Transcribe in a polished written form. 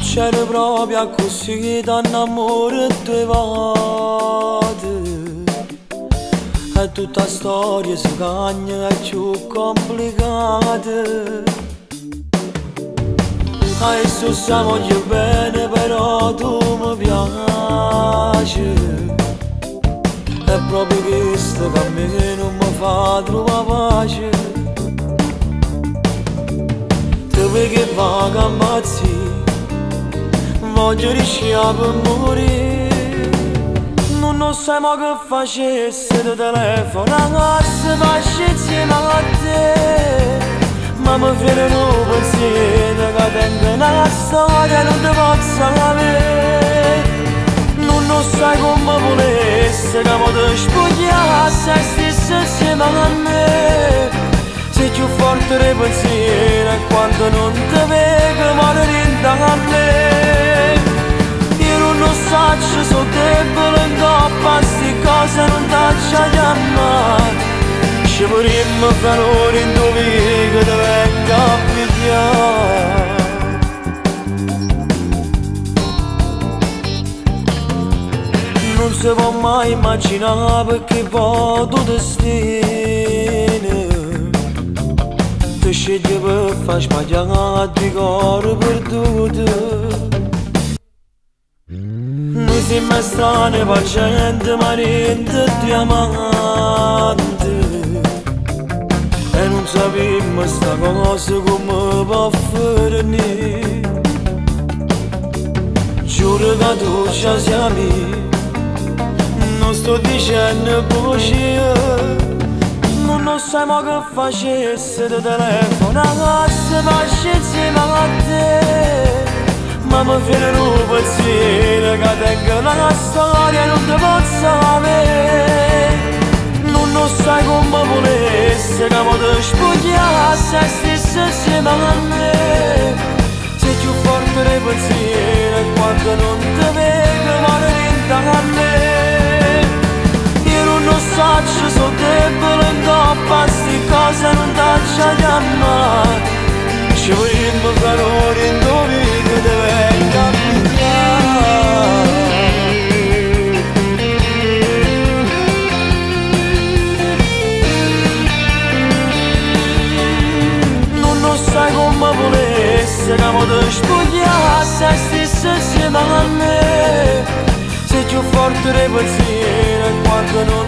C'era proprio così da innamore due volte e tutta storia si cagna è più complicata. Adesso stiamo io bene però tu mi piaci. È proprio questo cammino mi fa trovare pace. Te vedi che va che ammazzi, voglio rischiare per morire. Non sai mai che facesse da telefono a se faccio insieme a te. Ma mi viene un pensiero che tengo una storia non ti posso avere. Non sai come volesse che mi ti spogliasse e stessi insieme a me. Sei più forte dei pensieri e quando non ti vedo muore rinda a me. Io non so, sono debole in coppa, sti cose non t'accia chiamare. Ci vorremmo fare ora in dove che ti venga a pigliare. Non si può mai immaginare perché poi tu destino ti scegli per far sbagliare di cuore perduto. Noi siamo strane pazienti ma niente diamanti e non sappiamo sta cosa come può finire. Giuro che tu ci siamo, non sto dicendo bugie. Non sai mai che facesse da telefono a se faccio insieme a te. Ma mi viene un pensiero che tengo una storia non ti posso avere. Non sai come volesse che mi ti spogliasse e stessi insieme a me. Sei più forte dei pensieri e quando non ti vedo muore rinda a me. Io non so, sono debole in coppa, sti cose non t'accia chiamare. Ci vorremmo fare ora in dove che ti venga a pigliare. Non sai come volesse che mi ti spogliasse e stessi insieme a me. Sei più forte dei pensieri e quando non